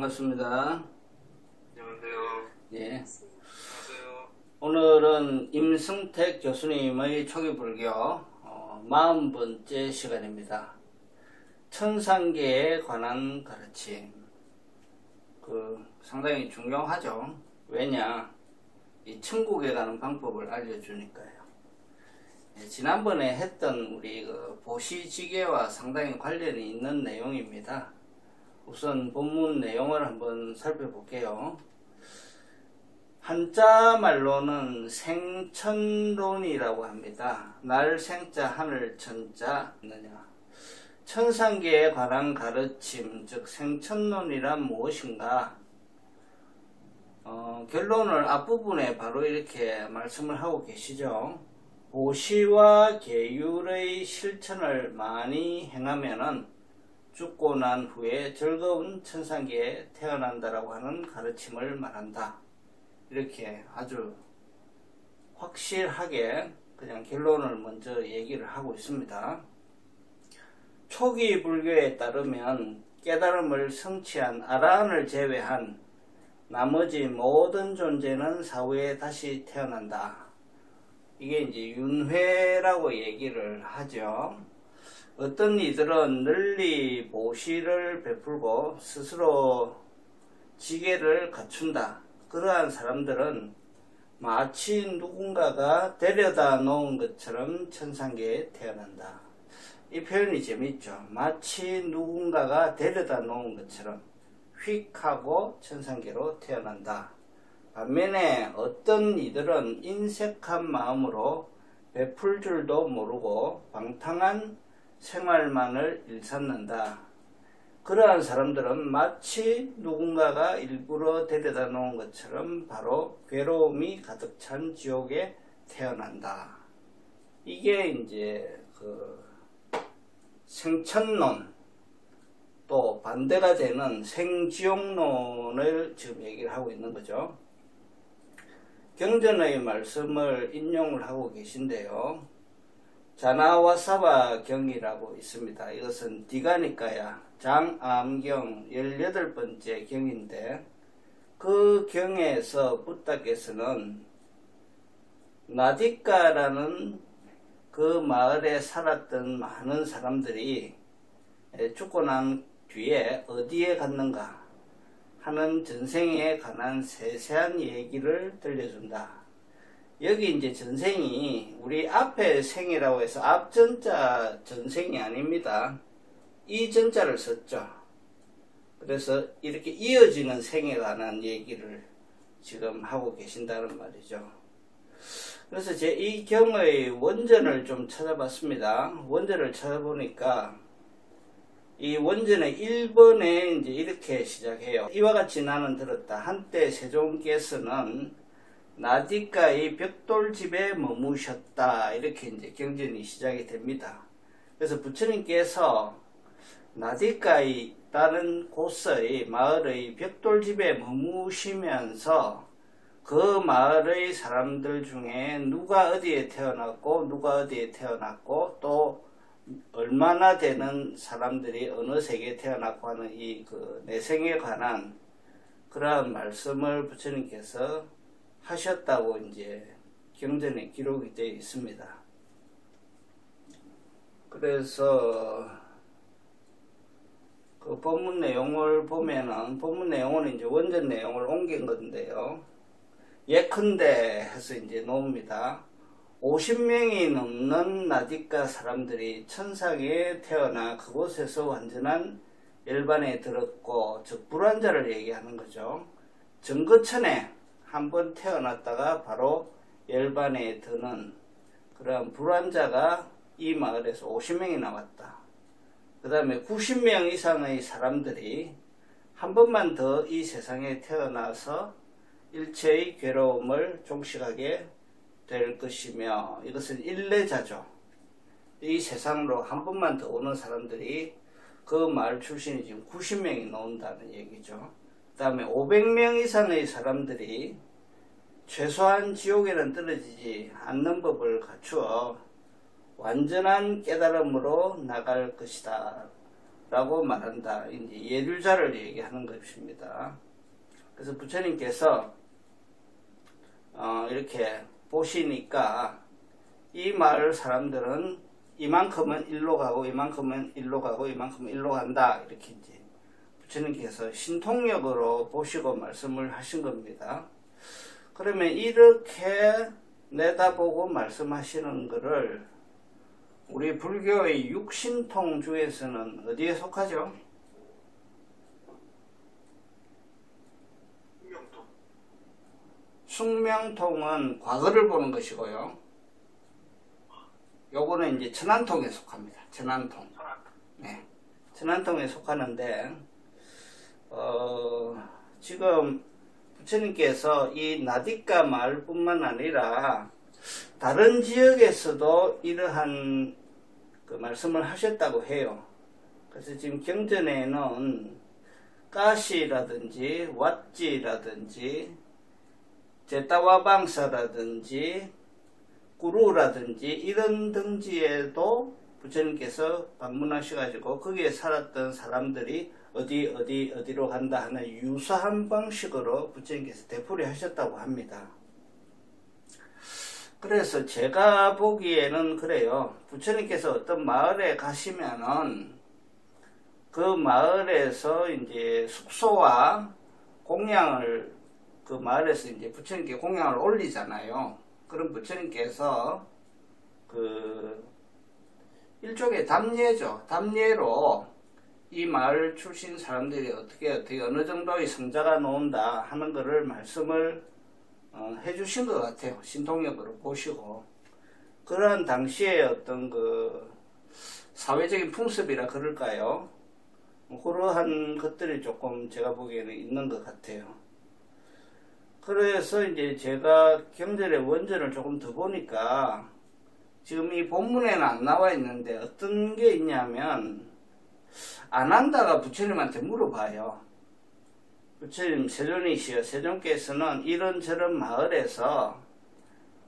반갑습니다. 안녕하세요. 예. 안녕하세요. 오늘은 임승택 교수님의 초기불교 40번째 시간입니다. 천상계에 관한 가르침. 상당히 중요하죠. 왜냐? 이 천국에 가는 방법을 알려주니까요. 예, 지난번에 했던 우리 보시지계와 상당히 관련이 있는 내용입니다. 우선 본문 내용을 한번 살펴볼게요. 한자 말로는 생천론이라고 합니다. 날 생자 하늘 천자 있느냐. 천상계에 관한 가르침, 즉 생천론이란 무엇인가? 결론을 앞부분에 바로 이렇게 말씀을 하고 계시죠. 보시와 계율의 실천을 많이 행하면은 죽고 난 후에 즐거운 천상계에 태어난다라고 하는 가르침을 말한다. 이렇게 아주 확실하게 그냥 결론을 먼저 얘기를 하고 있습니다. 초기 불교에 따르면 깨달음을 성취한 아라한을 제외한 나머지 모든 존재는 사후에 다시 태어난다. 이게 이제 윤회라고 얘기를 하죠. 어떤 이들은 널리 보시를 베풀고 스스로 지계를 갖춘다. 그러한 사람들은 마치 누군가가 데려다 놓은 것처럼 천상계에 태어난다. 이 표현이 재밌죠. 마치 누군가가 데려다 놓은 것처럼 휙 하고 천상계로 태어난다. 반면에 어떤 이들은 인색한 마음으로 베풀 줄도 모르고 방탕한 생활만을 일삼는다. 그러한 사람들은 마치 누군가가 일부러 데려다 놓은 것처럼 바로 괴로움이 가득 찬 지옥에 태어난다. 이게 이제 생천론, 또 반대가 되는 생지옥론을 지금 얘기를 하고 있는 거죠. 경전의 말씀을 인용을 하고 계신데요. 자나와사바 경이라고 있습니다. 이것은 디가니까야 장암경 18번째 경인데, 그 경에서 부다께서는 나디카라는 그 마을에 살았던 많은 사람들이 죽고 난 뒤에 어디에 갔는가 하는 전생에 관한 세세한 얘기를 들려준다. 여기 이제 전생이 우리 앞에 생이라고 해서 앞전자 전생이 아닙니다. 이 전자를 썼죠. 그래서 이렇게 이어지는 생에 관한 얘기를 지금 하고 계신다는 말이죠. 그래서 제 이 경의 원전을 좀 찾아봤습니다. 원전을 찾아보니까 이 원전의 1번에 이제 이렇게 시작해요. 이와 같이 나는 들었다. 한때 세종께서는 나디카의 벽돌집에 머무셨다. 이렇게 이제 경전이 시작이 됩니다. 그래서 부처님께서 나디카의 다른 곳의 마을의 벽돌집에 머무시면서 그 마을의 사람들 중에 누가 어디에 태어났고 누가 어디에 태어났고 또 얼마나 되는 사람들이 어느 세계에 태어났고 하는 이 내생에 관한 그러한 말씀을 부처님께서 하셨다고 이제 경전에 기록이 되어 있습니다. 그래서 그 본문 내용을 보면은, 본문 내용은 이제 원전 내용을 옮긴 건데요. 예컨대 해서 이제 놓습니다. 50명이 넘는 나디카 사람들이 천상에 태어나 그곳에서 완전한 열반에 들었고, 즉 불환자를 얘기하는 거죠. 정거천에 한번 태어났다가 바로 열반에 드는 그런 불환자가 이 마을에서 50명이 나왔다. 그 다음에 90명 이상의 사람들이 한 번만 더 이 세상에 태어나서 일체의 괴로움을 종식하게 될 것이며, 이것은 일례자죠. 이 세상으로 한 번만 더 오는 사람들이 그 마을 출신이 지금 90명이 나온다는 얘기죠. 그 다음에 500명 이상의 사람들이 최소한 지옥에는 떨어지지 않는 법을 갖추어 완전한 깨달음으로 나갈 것이다 라고 말한다. 이제 예류자를 얘기하는 것입니다. 그래서 부처님께서 이렇게 보시니까 이 마을 사람들은 이만큼은 일로 가고 이만큼은 일로 가고 이만큼은 일로 간다. 이렇게 이제 부처님께서 신통력으로 보시고 말씀을 하신 겁니다. 그러면 이렇게 내다보고 말씀하시는 것을 우리 불교의 육신통주에서는 어디에 속하죠? 숙명통. 숙명통은 과거를 보는 것이고요. 요거는 이제 천안통에 속합니다. 천안통. 네. 천안통에 속하는데, 지금 부처님께서 이 나디카 마을뿐만 아니라 다른 지역에서도 이러한 그 말씀을 하셨다고 해요. 그래서 지금 경전에는 까시라든지 왓지라든지 제타와방사라든지 구루라든지 이런 등지에도 부처님께서 방문하셔가지고 거기에 살았던 사람들이 어디로 간다 하는 유사한 방식으로 부처님께서 되풀이 하셨다고 합니다. 그래서 제가 보기에는 그래요. 부처님께서 어떤 마을에 가시면은 그 마을에서 이제 숙소와 공양을 그 마을에서 이제 부처님께 공양을 올리잖아요. 그럼 부처님께서 그 일종의 답례죠. 답례로 이 마을 출신 사람들이 어떻게 어느 정도의 성자가 나온다 하는 것을 말씀을 해주신 것 같아요. 신통력으로 보시고. 그런 당시에 어떤 그 사회적인 풍습이라 그럴까요? 그러한 것들이 조금 제가 보기에는 있는 것 같아요. 그래서 이제 제가 경전의 원전을 조금 더 보니까 지금 이 본문에는 안 나와 있는데 어떤 게 있냐면 아난다가 부처님한테 물어봐요. 부처님 세존이시여, 세존께서는 이런저런 마을에서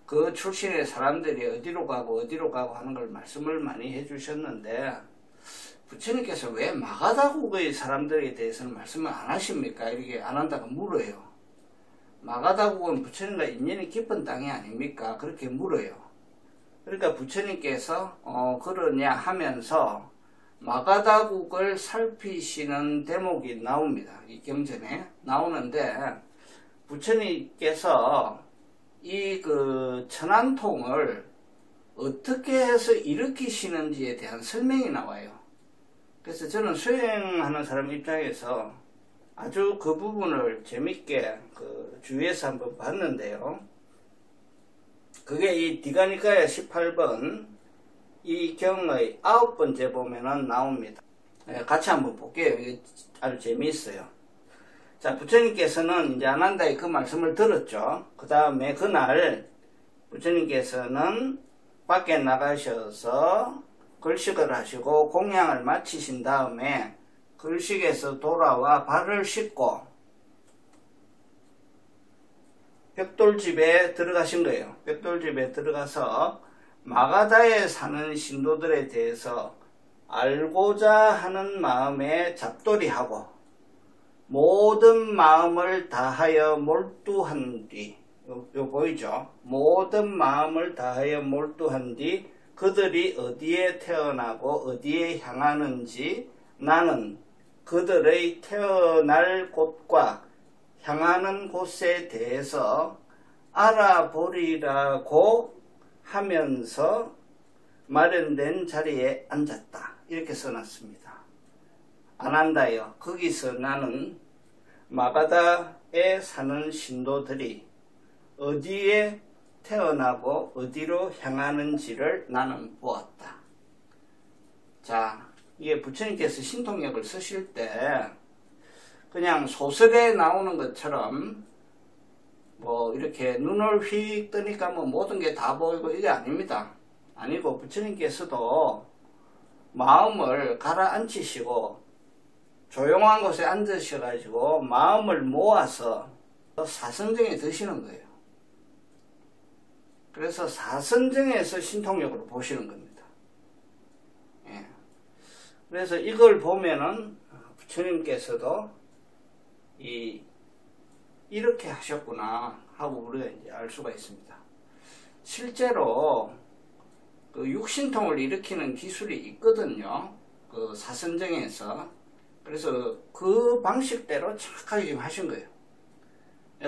그 출신의 사람들이 어디로 가고 하는 걸 말씀을 많이 해주셨는데 부처님께서 왜 마가다국의 사람들에 대해서는 말씀을 안 하십니까? 이렇게 아난다가 물어요. 마가다국은 부처님과 인연이 깊은 땅이 아닙니까? 그렇게 물어요. 그러니까 부처님께서 그러냐 하면서 마가다국을 살피시는 대목이 나옵니다. 이 경전에 나오는데 부처님께서 이 그 천안통을 어떻게 해서 일으키시는지에 대한 설명이 나와요. 그래서 저는 수행하는 사람 입장에서 아주 그 부분을 재밌게 그 주위에서 한번 봤는데요. 그게 이 디가니카야 18번 이 경의 9번째 보면은 나옵니다. 같이 한번 볼게요. 이게 아주 재미있어요. 자, 부처님께서는 이제 아난다의 그 말씀을 들었죠. 그 다음에 그날 부처님께서는 밖에 나가셔서 글식을 하시고 공양을 마치신 다음에 글식에서 돌아와 발을 씻고 벽돌집에 들어가신 거예요. 벽돌집에 들어가서 마가다에 사는 신도들에 대해서 알고자 하는 마음에 잡돌이하고 모든 마음을 다하여 몰두한 뒤, 요 보이죠? 모든 마음을 다하여 몰두한 뒤 그들이 어디에 태어나고 어디에 향하는지 나는 그들의 태어날 곳과 향하는 곳에 대해서 알아보리라고 하면서 마련된 자리에 앉았다. 이렇게 써놨습니다. 아난다여, 거기서 나는 마가다에 사는 신도들이 어디에 태어나고 어디로 향하는지를 나는 보았다. 자, 이게 부처님께서 신통력을 쓰실 때 그냥 소설에 나오는 것처럼 뭐 이렇게 눈을 휙 뜨니까 뭐 모든 게 다 보이고 이게 아닙니다. 아니고 부처님께서도 마음을 가라앉히시고 조용한 곳에 앉으셔가지고 마음을 모아서 사선정에 드시는 거예요. 그래서 사선정에서 신통력으로 보시는 겁니다. 예. 그래서 이걸 보면은 부처님께서도 이렇게 하셨구나 하고 우리가 이제 알 수가 있습니다. 실제로 그 육신통을 일으키는 기술이 있거든요. 그 사선정에서. 그래서 그 방식대로 정확하게 지금 하신 거예요.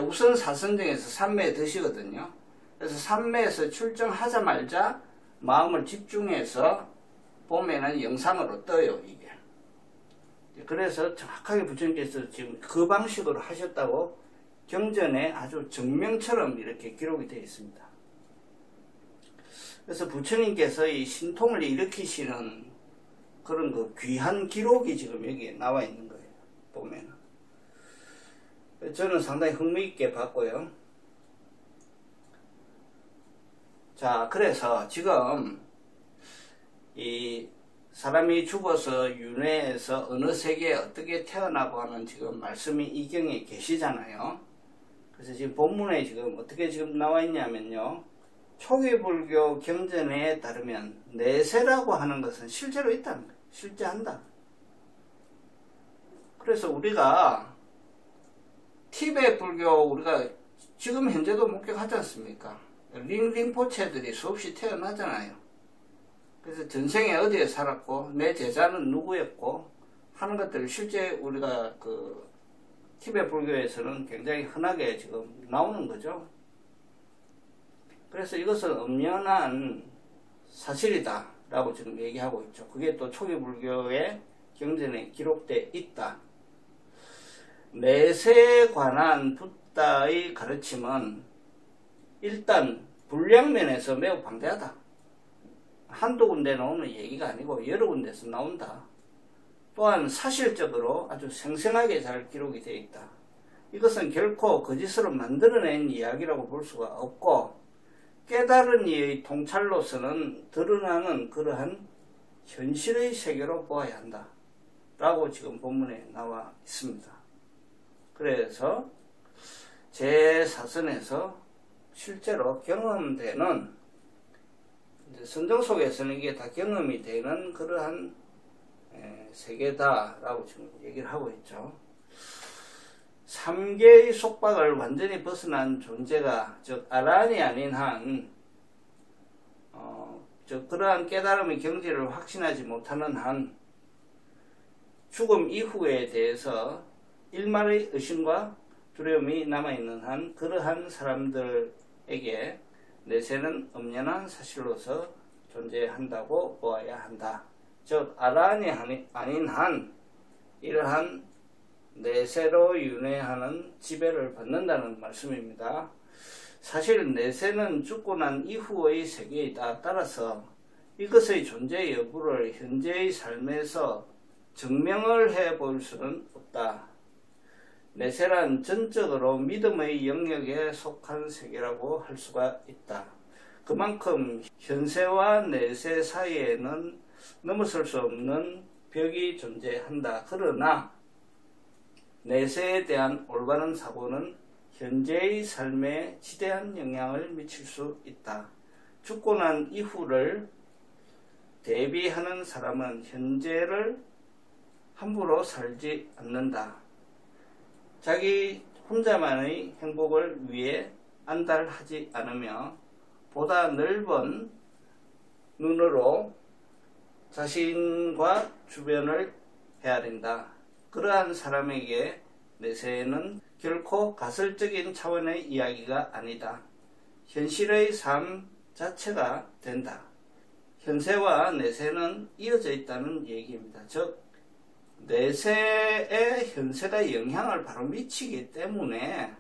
우선 사선정에서 삼매 드시거든요. 그래서 삼매에서 출정하자마자 마음을 집중해서 보면은 영상으로 떠요, 이게. 그래서 정확하게 부처님께서 지금 그 방식으로 하셨다고 경전에 아주 증명처럼 이렇게 기록이 되어 있습니다. 그래서 부처님께서 이 신통을 일으키시는 그런 그 귀한 기록이 지금 여기에 나와 있는 거예요. 보면. 저는 상당히 흥미있게 봤고요. 자, 그래서 지금 이 사람이 죽어서 윤회에서 어느 세계에 어떻게 태어나고 하는 지금 말씀이 이 경에 계시잖아요. 그래서 지금 본문에 지금 어떻게 지금 나와 있냐면요. 초기불교 경전에 따르면 내세라고 하는 것은 실제로 있다는 거예요. 실제 한다. 그래서 우리가 티베트 불교 우리가 지금 현재도 목격하지 않습니까? 링포체들이 수없이 태어나잖아요. 그래서 전생에 어디에 살았고 내 제자는 누구였고 하는 것들을 실제 우리가 그 티베트 불교에서는 굉장히 흔하게 지금 나오는 거죠. 그래서 이것은 엄연한 사실이다 라고 지금 얘기하고 있죠. 그게 또 초기 불교의 경전에 기록되어 있다. 내세에 관한 붓다의 가르침은 일단 분량면에서 매우 방대하다. 한두 군데 나오는 얘기가 아니고 여러 군데서 나온다. 또한 사실적으로 아주 생생하게 잘 기록이 되어 있다. 이것은 결코 거짓으로 만들어낸 이야기라고 볼 수가 없고 깨달은 이의 통찰로서는 드러나는 그러한 현실의 세계로 보아야 한다. 라고 지금 본문에 나와 있습니다. 그래서 제4선에서 실제로 경험되는 선정 속에서는 이게 다 경험이 되는 그러한 세계다라고 지금 얘기를 하고 있죠. 3계의 속박을 완전히 벗어난 존재가 즉 아란이 아닌 한 즉 그러한 깨달음의 경지를 확신하지 못하는 한 죽음 이후에 대해서 일말의 의심과 두려움이 남아있는 한 그러한 사람들에게 내세는 엄연한 사실로서 존재한다고 보아야 한다. 즉 아란이 아닌 한 이러한 내세로 윤회하는 지배를 받는다는 말씀입니다. 사실 내세는 죽고 난 이후의 세계이다. 따라서 이것의 존재 여부를 현재의 삶에서 증명을 해볼 수는 없다. 내세란 전적으로 믿음의 영역에 속한 세계라고 할 수가 있다. 그만큼 현세와 내세 사이에는 넘어설 수 없는 벽이 존재한다. 그러나 내세에 대한 올바른 사고는 현재의 삶에 지대한 영향을 미칠 수 있다. 죽고 난 이후를 대비하는 사람은 현재를 함부로 살지 않는다. 자기 혼자만의 행복을 위해 안달하지 않으며 보다 넓은 눈으로 자신과 주변을 헤아린다. 그러한 사람에게 내세는 결코 가설적인 차원의 이야기가 아니다. 현실의 삶 자체가 된다. 현세와 내세는 이어져 있다는 얘기입니다. 즉 내세에 현세가 영향을 바로 미치기 때문에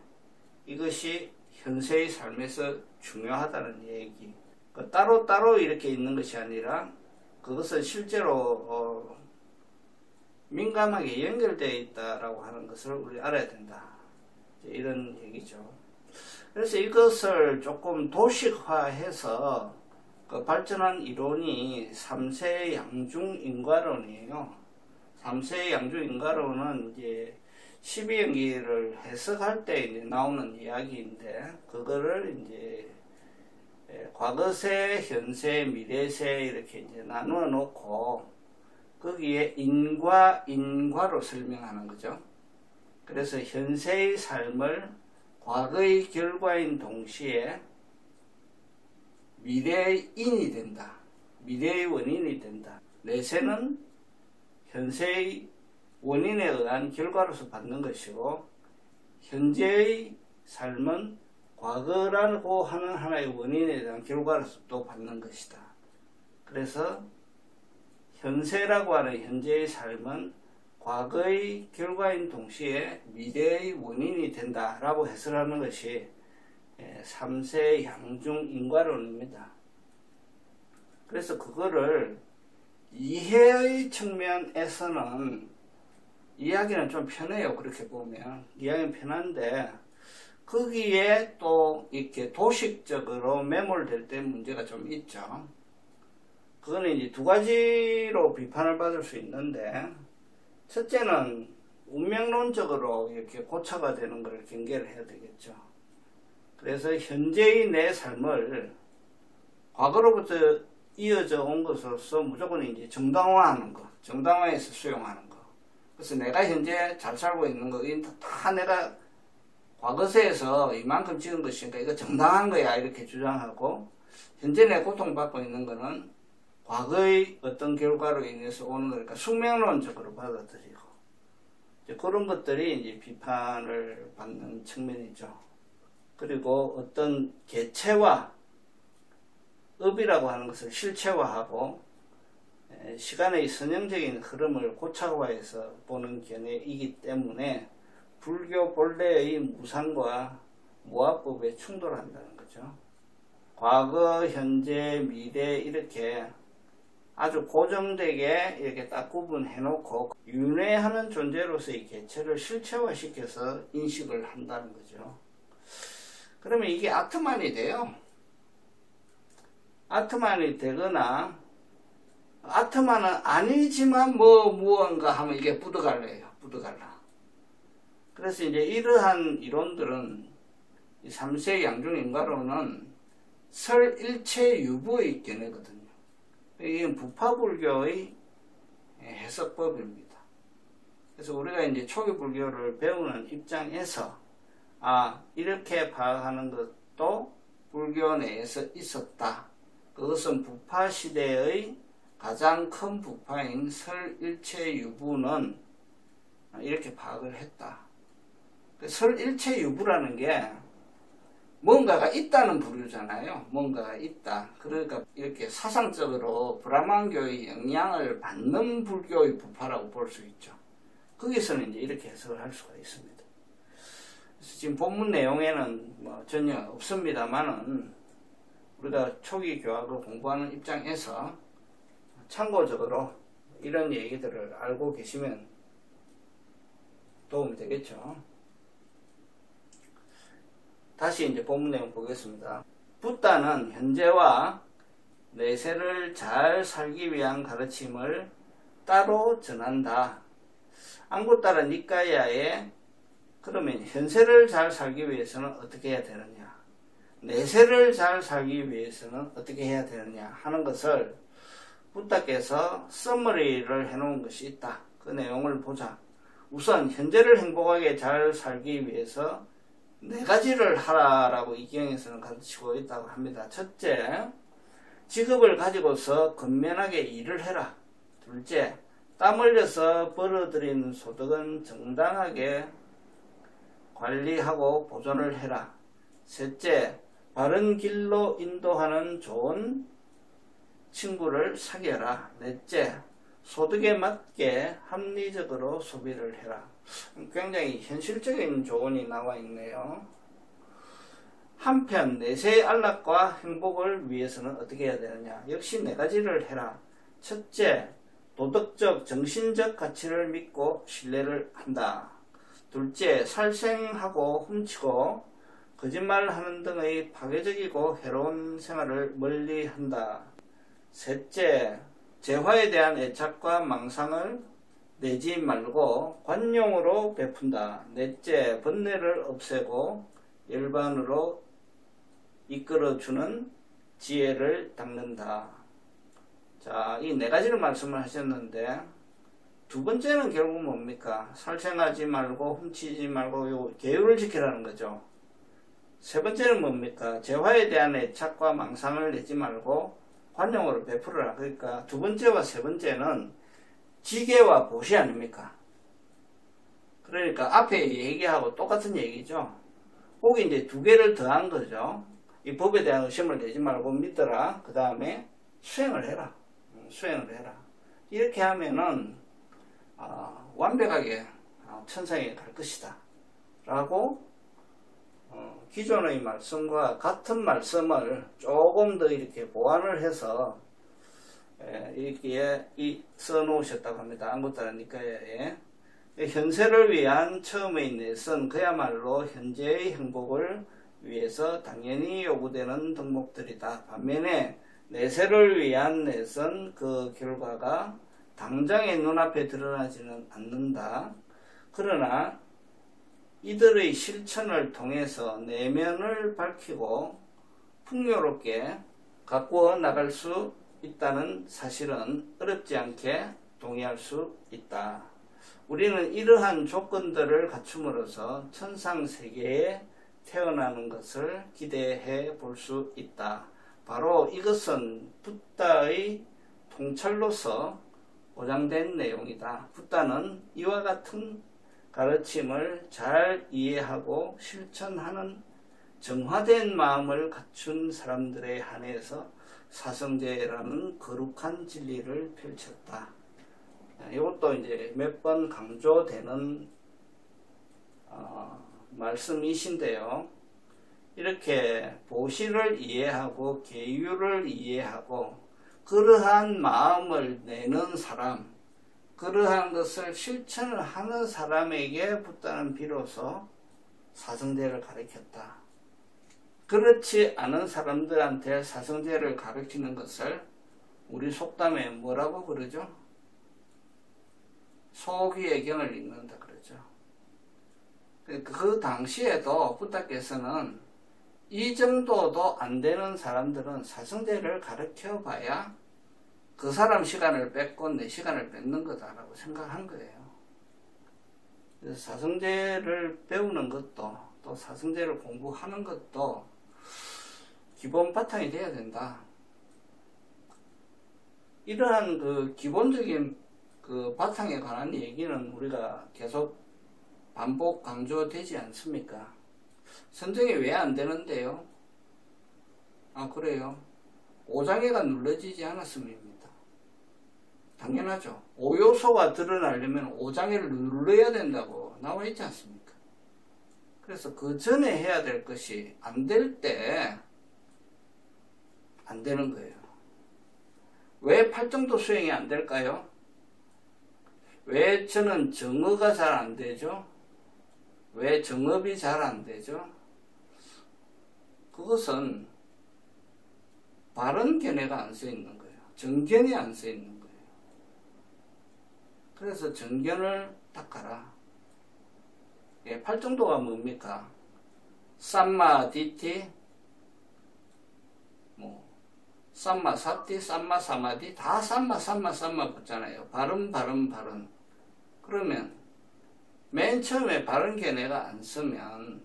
이것이 현세의 삶에서 중요하다는 얘기. 따로따로 이렇게 있는 것이 아니라 그것은 실제로 민감하게 연결되어 있다라고 하는 것을 우리 알아야 된다. 이런 얘기죠. 그래서 이것을 조금 도식화해서 그 발전한 이론이 3세 양중인과론이에요. 3세 양중인과론은 이제 12연기를 해석할 때 이제 나오는 이야기인데, 그거를 이제 과거세, 현세, 미래세 이렇게 이제 나누어 놓고 거기에 인과 인과로 설명하는 거죠. 그래서 현세의 삶을 과거의 결과인 동시에 미래의 인이 된다. 미래의 원인이 된다. 내세는 현세의 원인에 의한 결과로서 받는 것이고 현재의 삶은 과거라고 하는 하나의 원인에 대한 결과로서 또 받는 것이다. 그래서 현세라고 하는 현재의 삶은 과거의 결과인 동시에 미래의 원인이 된다라고 해설하는 것이 삼세 양중 인과론입니다. 그래서 그거를 이해의 측면에서는 이야기는 좀 편해요. 그렇게 보면 이야기는 편한데 거기에 또 이렇게 도식적으로 매몰될 때 문제가 좀 있죠. 그거는 이제 두 가지로 비판을 받을 수 있는데, 첫째는 운명론적으로 이렇게 고쳐가 되는 걸 경계를 해야 되겠죠. 그래서 현재의 내 삶을 과거로부터 이어져 온 것으로서 무조건 이제 정당화하는 거, 정당화해서 수용하는 거. 그래서 내가 현재 잘 살고 있는 거, 다 내가 과거세에서 이만큼 지은 것이니까 이거 정당한 거야, 이렇게 주장하고, 현재 내 고통받고 있는 거는 과거의 어떤 결과로 인해서 오는 거니까 숙명론적으로 받아들이고, 이제 그런 것들이 이제 비판을 받는 측면이죠. 그리고 어떤 개체와 업이라고 하는 것을 실체화하고 시간의 선형적인 흐름을 고착화해서 보는 견해이기 때문에 불교 본래의 무상과 무아법에 충돌한다는 거죠. 과거, 현재, 미래 이렇게 아주 고정되게 이렇게 딱 구분해 놓고 윤회하는 존재로서의 개체를 실체화시켜서 인식을 한다는 거죠. 그러면 이게 아트만이 돼요. 아트만이 되거나 아트만은 아니지만 무언가 하면 이게 뿌드갈래요. 뿌드갈라. 그래서 이제 이러한 이론들은 이 삼세 양중인과론은 설일체 유보의 견해거든요. 이게 부파불교의 해석법입니다. 그래서 우리가 이제 초기 불교를 배우는 입장에서 이렇게 파악하는 것도 불교 내에서 있었다. 그것은 부파 시대의 가장 큰 부파인 설일체유부는 이렇게 파악을 했다. 설일체유부라는 게 뭔가가 있다는 부류잖아요. 뭔가가 있다. 그러니까 이렇게 사상적으로 브라만교의 영향을 받는 불교의 부파라고 볼 수 있죠. 거기서는 이제 이렇게 해석을 할 수가 있습니다. 그래서 지금 본문 내용에는 전혀 없습니다만은 우리가 초기 교학을 공부하는 입장에서 참고적으로 이런 얘기들을 알고 계시면 도움이 되겠죠. 다시 이제 본문 내용 보겠습니다. 붓다는 현재와 내세를 잘 살기 위한 가르침을 따로 전한다. 앙구따라 니까야에 그러면 현세를 잘 살기 위해서는 어떻게 해야 되느냐, 내세를 잘 살기 위해서는 어떻게 해야 되느냐 하는 것을 붓다께서 서머리를 해놓은 것이 있다. 그 내용을 보자. 우선 현재를 행복하게 잘 살기 위해서 네 가지를 하라라고 이경에서는 가르치고 있다고 합니다. 첫째, 직업을 가지고서 근면하게 일을 해라. 둘째, 땀 흘려서 벌어들인 소득은 정당하게 관리하고 보존을 해라. 셋째, 바른 길로 인도하는 좋은 친구를 사귀어라. 넷째, 소득에 맞게 합리적으로 소비를 해라. 굉장히 현실적인 조언이 나와 있네요. 한편 내세의 안락과 행복을 위해서는 어떻게 해야 되느냐, 역시 네 가지를 해라. 첫째, 도덕적 정신적 가치를 믿고 신뢰를 한다. 둘째, 살생하고 훔치고 거짓말하는 등의 파괴적이고 해로운 생활을 멀리한다. 셋째, 재화에 대한 애착과 망상을 내지 말고 관용으로 베푼다. 넷째, 번뇌를 없애고 열반으로 이끌어주는 지혜를 닦는다. 자, 이 네 가지를 말씀을 하셨는데, 두 번째는 결국 뭡니까? 살생하지 말고 훔치지 말고 요 계율을 지키라는 거죠. 세 번째는 뭡니까? 재화에 대한 애착과 망상을 내지 말고 관용으로 베풀어라. 그러니까 두 번째와 세 번째는 지계와 보시 아닙니까? 그러니까 앞에 얘기하고 똑같은 얘기죠. 거기 이제 두 개를 더한 거죠. 이 법에 대한 의심을 내지 말고 믿어라. 그 다음에 수행을 해라. 수행을 해라. 이렇게 하면은 완벽하게 천상에 갈 것이다. 라고 기존의 말씀과 같은 말씀을 조금 더 이렇게 보완을 해서 이렇게 써 놓으셨다고 합니다. 안구따라니까에 현세를 위한 처음의 넷은 그야말로 현재의 행복을 위해서 당연히 요구되는 덕목들이다. 반면에 내세를 위한 넷은 그 결과가 당장의 눈앞에 드러나지는 않는다. 그러나 이들의 실천을 통해서 내면을 밝히고 풍요롭게 가꾸어 나갈 수 있다는 사실은 어렵지 않게 동의할 수 있다. 우리는 이러한 조건들을 갖춤으로써 천상세계에 태어나는 것을 기대해 볼 수 있다. 바로 이것은 붓다의 통찰로서 보장된 내용이다. 붓다는 이와 같은 가르침을 잘 이해하고 실천하는 정화된 마음을 갖춘 사람들에 한해서 사성제라는 거룩한 진리를 펼쳤다. 이것도 이제 몇 번 강조되는 말씀이신데요. 이렇게 보시를 이해하고 계율을 이해하고 그러한 마음을 내는 사람, 그러한 것을 실천을 하는 사람에게 붓다는 비로소 사성제를 가르쳤다. 그렇지 않은 사람들한테 사성제를 가르치는 것을 우리 속담에 뭐라고 그러죠? 소귀의 경을 읽는다 그러죠. 그 당시에도 붓다께서는 이 정도도 안 되는 사람들은 사성제를 가르쳐 봐야 그 사람 시간을 뺏고 내 시간을 뺏는 거다라고 생각한 거예요. 그래서 사성제를 배우는 것도 또 사성제를 공부하는 것도 기본 바탕이 돼야 된다. 이러한 그 기본적인 그 바탕에 관한 얘기는 우리가 계속 반복 강조되지 않습니까? 선정이 왜 안 되는데요? 아, 그래요? 오장애가 눌러지지 않았음입니다. 당연하죠. 오요소가 드러나려면 오장애를 눌러야 된다고 나와 있지 않습니까? 그래서 그 전에 해야 될 것이 안 될 때 안 되는 거예요. 왜 팔정도 수행이 안 될까요? 왜 저는 정어가 잘 안 되죠? 왜 정업이 잘 안 되죠? 그것은 바른 견해가 안 써 있는 거예요. 정견이 안 써 있는 거예요. 그래서 정견을 닦아라. 예, 팔정도가 뭡니까? 삼마 디티, 삼마 사티, 삼마 사마디, 다 삼마 붙잖아요. 바른. 그러면 맨 처음에 바른 견해가 안 쓰면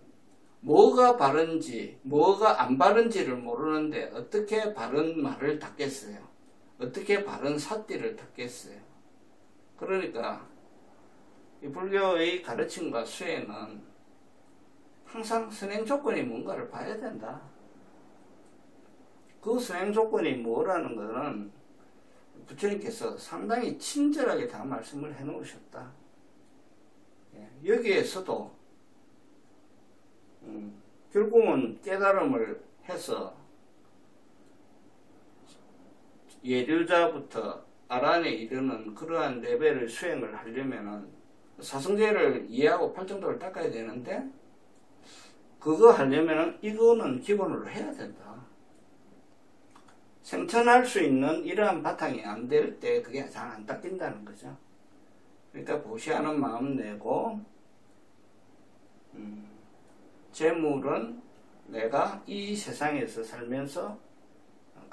뭐가 바른지 뭐가 안 바른지를 모르는데 어떻게 바른 말을 닦겠어요? 어떻게 바른 사띠를 닦겠어요? 그러니까 이 불교의 가르침과 수행은 항상 선행 조건이 뭔가를 봐야 된다. 그 선행 조건이 뭐라는 것은 부처님께서 상당히 친절하게 다 말씀을 해 놓으셨다. 여기에서도 결국은 깨달음을 해서 예류자부터 아란에 이르는 그러한 레벨을 수행을 하려면은 사성제를 이해하고 팔정도를 닦아야 되는데 그거 하려면은 이거는 기본으로 해야 된다. 생천할 수 있는 이러한 바탕이 안 될 때 그게 잘 안 닦인다는 거죠. 그러니까 보시하는 마음 내고 재물은 내가 이 세상에서 살면서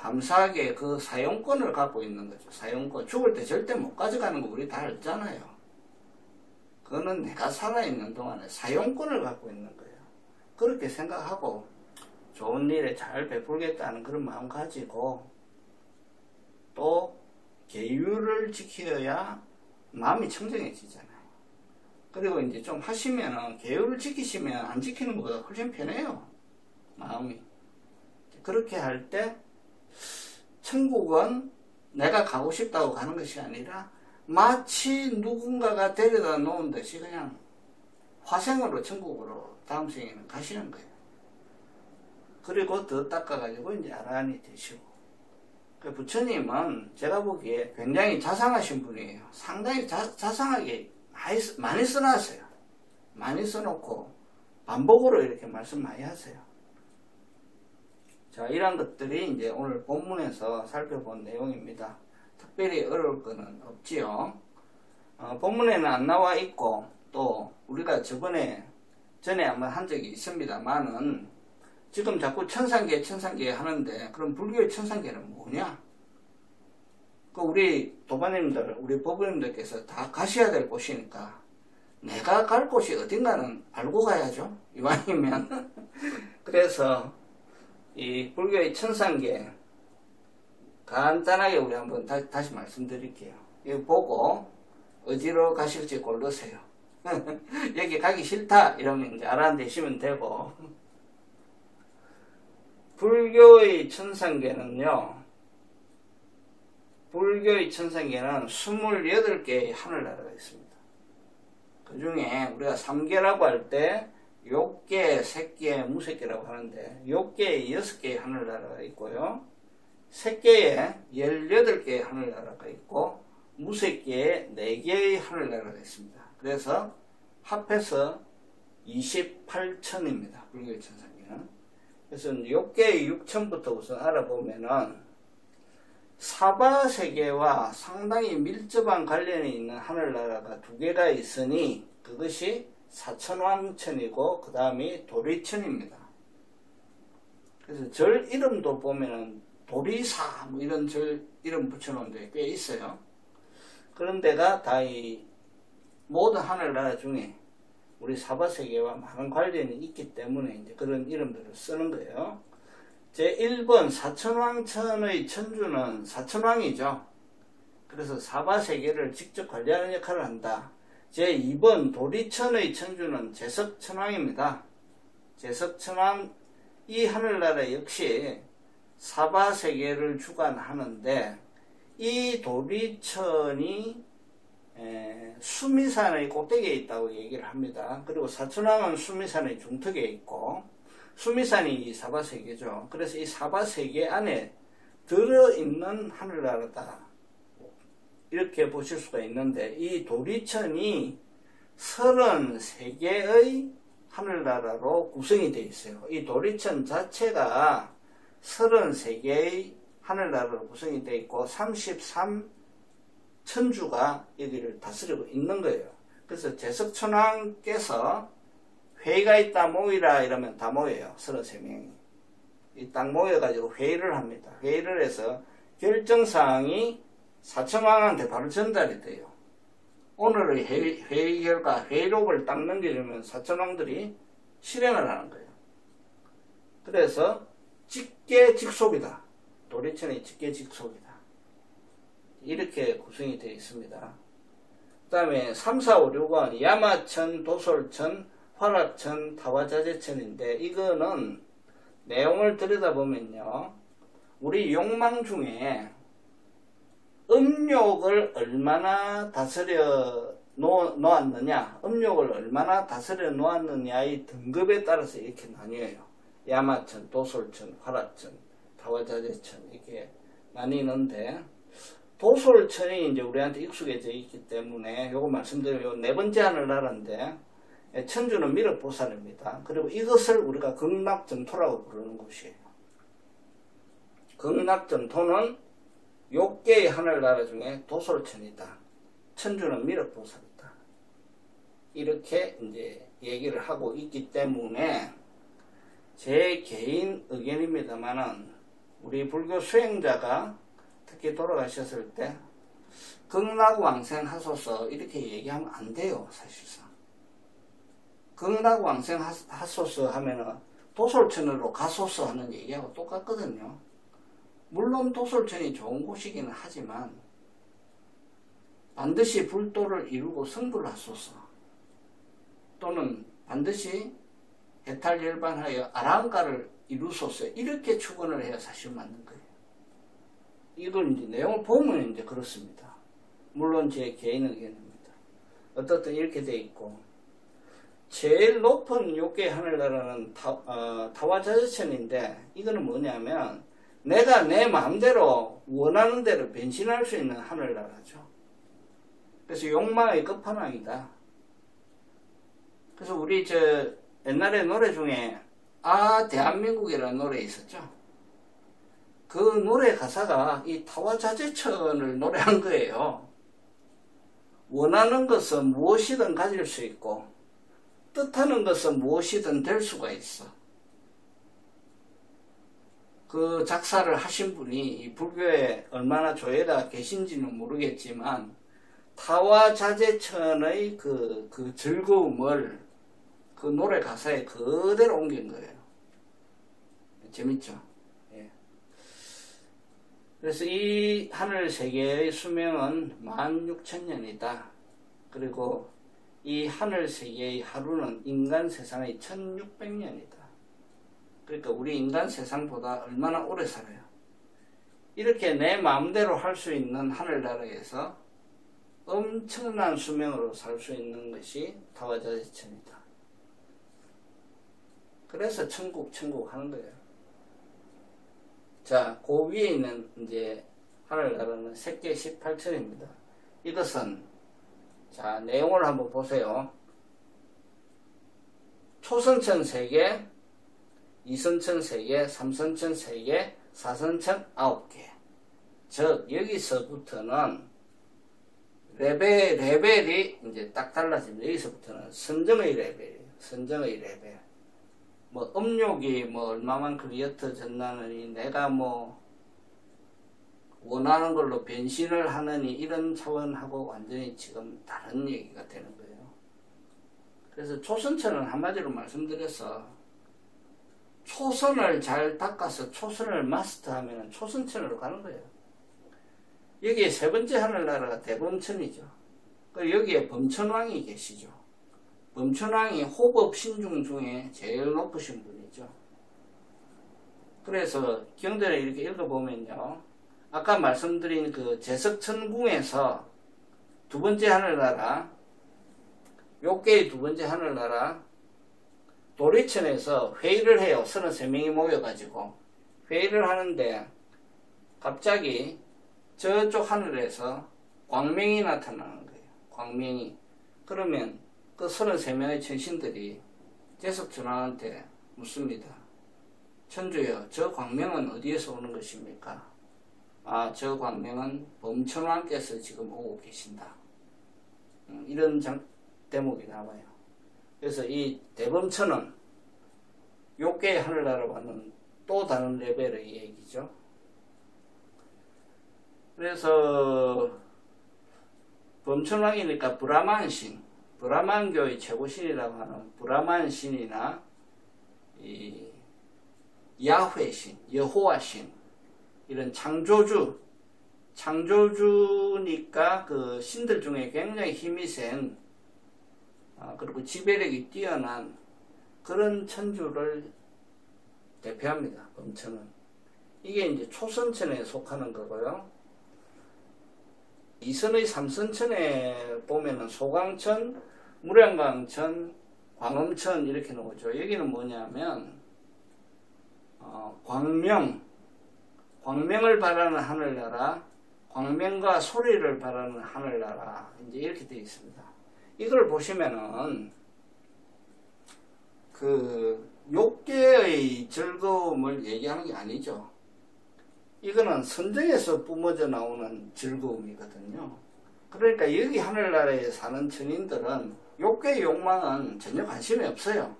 감사하게 그 사용권을 갖고 있는 거죠. 사용권. 죽을 때 절대 못 가져가는 거 우리 다 알잖아요. 그거는 내가 살아있는 동안에 사용권을 갖고 있는 거예요. 그렇게 생각하고 좋은 일에 잘 베풀겠다는 그런 마음 가지고 또 계율을 지켜야 마음이 청정해지잖아요. 그리고 이제 좀 하시면은 계율을 지키시면 안 지키는 것보다 훨씬 편해요. 마음이. 그렇게 할 때 천국은 내가 가고 싶다고 가는 것이 아니라 마치 누군가가 데려다 놓은 듯이 그냥 화생으로 천국으로 다음 생에는 가시는 거예요. 그리고 더 닦아가지고 이제 아라한이 되시고. 부처님은 제가 보기에 굉장히 자상하신 분이에요. 상당히 자상하게 많이 써놨어요. 많이 써놓고 반복으로 이렇게 말씀 많이 하세요. 자, 이런 것들이 이제 오늘 본문에서 살펴본 내용입니다. 특별히 어려울 거는 없지요. 본문에는 안 나와 있고 또 우리가 전에 한번 한 적이 있습니다만은 지금 자꾸 천상계 하는데 그럼 불교의 천상계는 뭐냐? 우리 도반님들, 우리 법부님들께서 다 가셔야 될 곳이니까 내가 갈 곳이 어딘가는 알고 가야죠. 이왕이면. 그래서 이 불교의 천상계 간단하게 우리 한번 다시 말씀드릴게요. 이거 보고 어디로 가실지 고르세요. 여기 가기 싫다 이러면 이제 알아 내시면 되고. 불교의 천상계는요, 불교의 천상계는 28개의 하늘나라가 있습니다. 그 중에 우리가 3계라고 할 때 욕계, 색계, 무색계라고 하는데 욕계에 6개의 하늘나라가 있고요, 색계에 18개의 하늘나라가 있고 무색계에 4개의 하늘나라가 있습니다. 그래서 합해서 28천입니다. 불교의 천상계는. 그래서 욕계의 6천부터 우선 알아보면은 사바세계와 상당히 밀접한 관련이 있는 하늘나라가 2개가 있으니 그것이 사천왕천이고 그 다음이 도리천입니다. 그래서 절 이름도 보면은 도리사 뭐 이런 절 이름 붙여놓은 데 꽤 있어요. 그런 데가 다 이 모든 하늘나라 중에 우리 사바세계와 많은 관련이 있기 때문에 이제 그런 이름들을 쓰는 거예요. 제1번 사천왕천의 천주는 사천왕이죠. 그래서 사바세계를 직접 관리하는 역할을 한다. 제2번 도리천의 천주는 제석천왕입니다. 제석천왕 이 하늘나라 역시 사바세계를 주관하는데 이 도리천이 수미산의 꼭대기에 있다고 얘기를 합니다. 그리고 사천왕은 수미산의 중턱에 있고 수미산이 이 사바세계죠. 그래서 이 사바세계 안에 들어있는 하늘나라다 이렇게 보실 수가 있는데 이 도리천이 33개의 하늘나라로 구성이 되어 있어요. 이 도리천 자체가 33개의 하늘나라로 구성이 되어 있고 33천주가 여기를 다스리고 있는 거예요. 그래서 제석천왕께서 회의가 있다 모이라 이러면 다 모여요. 33명이. 딱 모여가지고 회의를 합니다. 회의를 해서 결정사항이 사천왕한테 바로 전달이 돼요. 오늘의 회의 결과 회의록을 딱 넘겨주면 사천왕들이 실행을 하는 거예요. 그래서 직계직속이다. 도리천이 직계직속이다. 이렇게 구성이 되어 있습니다. 그 다음에 3, 4, 5, 6은 야마천, 도솔천, 화락천, 타화자재천인데 이거는 내용을 들여다보면요. 우리 욕망 중에 음욕을 얼마나 다스려 놓았느냐, 음욕을 얼마나 다스려 놓았느냐의 등급에 따라서 이렇게 나뉘어요. 야마천, 도솔천, 화락천, 타화자재천 이렇게 나뉘는데 도솔천이 이제 우리한테 익숙해져 있기 때문에 요거 말씀드리면 네 번째 하늘나라인데 천주는 미륵보살입니다. 그리고 이것을 우리가 극락정토라고 부르는 곳이에요. 극락정토는 6개의 하늘나라 중에 도솔천이다. 천주는 미륵보살이다. 이렇게 이제 얘기를 하고 있기 때문에 제 개인 의견입니다만은 우리 불교 수행자가 특히 돌아가셨을 때 극락왕생하소서 이렇게 얘기하면 안 돼요. 사실상 극락왕생하소서 하면은 도솔천으로 가소서 하는 얘기하고 똑같거든요. 물론 도솔천이 좋은 곳이기는 하지만 반드시 불도를 이루고 승불을 하소서, 또는 반드시 해탈열반하여 아랑가를 이루소서, 이렇게 축원을 해야 사실 맞는 거예요. 이걸 이제 내용을 보면 이제 그렇습니다. 물론 제 개인 의견입니다. 어떻든 이렇게 돼 있고, 제일 높은 욕계 하늘나라는 타와자재천인데, 이거는 뭐냐면 내가 내 마음대로 원하는 대로 변신할 수 있는 하늘나라죠. 그래서 욕망의 끝판왕이다. 그래서 우리 옛날에 노래 중에 대한민국이라는 노래 있었죠. 그 노래 가사가 이 타와자재천을 노래한 거예요. 원하는 것은 무엇이든 가질 수 있고 뜻하는 것은 무엇이든 될 수가 있어. 그 작사를 하신 분이 이 불교에 얼마나 조예가 계신지는 모르겠지만 타와자재천의 그 즐거움을 그 노래 가사에 그대로 옮긴 거예요. 재밌죠? 예. 그래서 이 하늘 세계의 수명은 16,000년이다. 그리고 이 하늘 세계의 하루는 인간 세상의 1600년이다. 그러니까 우리 인간 세상보다 얼마나 오래 살아요. 이렇게 내 마음대로 할 수 있는 하늘나라에서 엄청난 수명으로 살 수 있는 것이 타와자재천이다. 그래서 천국 하는 거예요. 자, 그 위에 있는 이제 하늘나라는 색계 18천입니다. 이것은 자, 내용을 한번 보세요. 초선천 3개, 이선천 3개, 삼선천 3개, 사선천 9개. 즉 여기서부터는 레벨이 이제 딱 달라집니다. 여기서부터는 선정의 레벨이에요. 선정의 레벨. 뭐 음욕이 뭐 얼마만큼 옅어졌나느니, 내가 뭐 원하는 걸로 변신을 하느니, 이런 차원하고 완전히 지금 다른 얘기가 되는 거예요. 그래서 초선천은 한마디로 말씀드려서 초선을 잘 닦아서 초선을 마스터하면 초선천으로 가는 거예요. 여기에 세 번째 하늘나라가 대범천이죠. 그리고 여기에 범천왕이 계시죠. 범천왕이 호법 신중 중에 제일 높으신 분이죠. 그래서 경전을 이렇게 읽어보면요, 아까 말씀드린 그 제석천궁에서 두 번째 하늘나라, 욕계의 두 번째 하늘나라 도리천에서 회의를 해요. 33명이 모여가지고 회의를 하는데 갑자기 저쪽 하늘에서 광명이 나타나는 거예요. 광명이. 그러면 그 33명의 천신들이 제석천왕한테 묻습니다. 천주여, 저 광명은 어디에서 오는 것입니까? 저 광명은 범천왕께서 지금 오고 계신다. 이런 대목이 나와요. 그래서 이 대범천은 욕계의 하늘나라와는 또 다른 레벨의 얘기죠. 그래서 범천왕이니까 브라만신, 브라만교의 최고신이라고 하는 브라만신이나 이 야훼신, 여호와신, 이런 창조주니까 그 신들 중에 굉장히 힘이 센, 그리고 지배력이 뛰어난 그런 천주를 대표합니다. 범천은. 이게 이제 초선천에 속하는 거고요. 이선의 삼선천에 보면은 소강천, 무량광천, 광음천 이렇게 나오죠. 여기는 뭐냐면 광명을 바라는 하늘나라, 광명과 소리를 바라는 하늘나라, 이제 이렇게 되어 있습니다. 이걸 보시면은 그 욕계의 즐거움을 얘기하는 게 아니죠. 이거는 선정에서 뿜어져 나오는 즐거움이거든요. 그러니까 여기 하늘나라에 사는 천인들은 욕계의 욕망은 전혀 관심이 없어요.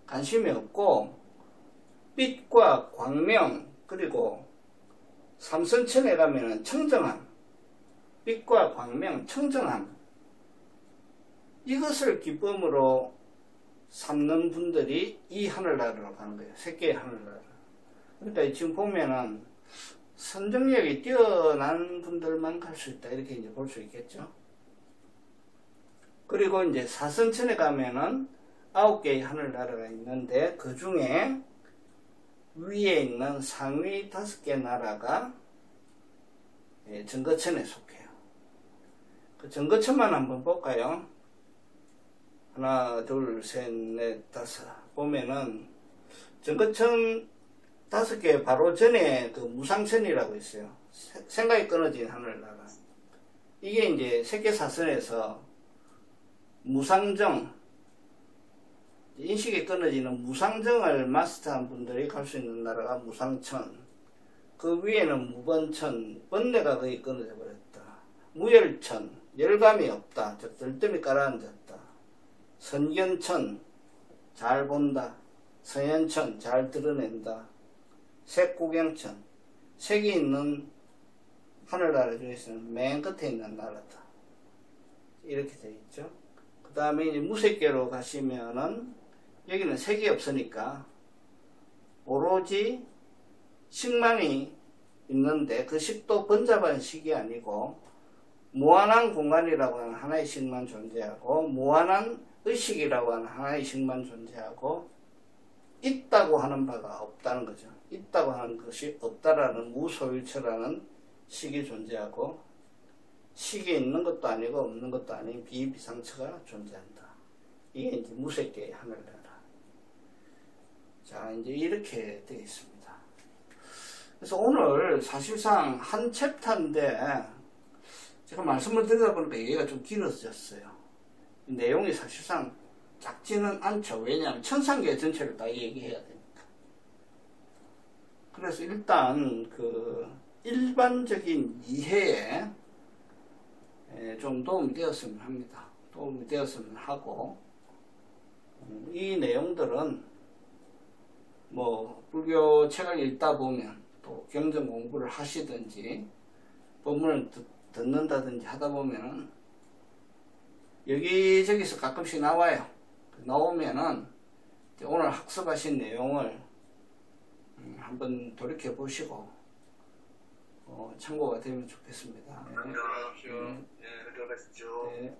관심이 없고 빛과 광명, 그리고 삼선천에 가면은 청정함, 빛과 광명, 청정함, 이것을 기쁨으로 삼는 분들이 이 하늘나라로 가는 거예요. 세계의 하늘나라. 그러니까 지금 보면은 선정력이 뛰어난 분들만 갈 수 있다, 이렇게 이제 볼 수 있겠죠. 그리고 이제 사선천에 가면은 9개의 하늘나라가 있는데, 그 중에 위에 있는 상위 5개 나라가 정거천에 속해요. 그 정거천만 한번 볼까요? 하나, 둘, 셋, 넷, 다섯. 보면은 정거천 5개 바로 전에 그 무상천이라고 있어요. 생각이 끊어진 하늘나라. 이게 이제 세계사선에서 무상정, 인식이 끊어지는 무상정을 마스터한 분들이 갈 수 있는 나라가 무상천. 그 위에는 무번천, 번뇌가 거의 끊어져 버렸다. 무열천, 열감이 없다. 즉 들뜸이 깔아앉았다. 선견천, 잘 본다. 서현천, 잘 드러낸다. 색구경천, 색이 있는 하늘나라 중에서는 맨 끝에 있는 나라다. 이렇게 되어 있죠. 그 다음에 이제 무색계로 가시면은 여기는 색이 없으니까 오로지 식만이 있는데, 그 식도 번잡한 식이 아니고 무한한 공간이라고 하는 하나의 식만 존재하고, 무한한 의식이라고 하는 하나의 식만 존재하고, 있다고 하는 바가 없다는 거죠. 있다고 하는 것이 없다라는 무소유처라는 식이 존재하고, 식이 있는 것도 아니고 없는 것도 아닌 비비상처가 존재한다. 이게 이제 무색계의 하늘나라. 자, 이제 이렇게 되어 있습니다. 그래서 오늘 사실상 한 챕터인데, 제가 말씀을 드리다 보니까 얘기가 좀 길어졌어요. 내용이 사실상 작지는 않죠. 왜냐하면 천상계 전체를 다 얘기해야 되니까. 그래서 일단 그 일반적인 이해에 좀 도움이 되었으면 합니다. 도움이 되었으면 하고, 이 내용들은 뭐 불교 책을 읽다 보면, 또 경전 공부를 하시든지 법문을 듣는다든지 하다 보면은 여기저기서 가끔씩 나와요. 나오면은 오늘 학습하신 내용을 한번 돌이켜 보시고 참고가 되면 좋겠습니다. 감사합니다. 네, 들어가십시오. 네.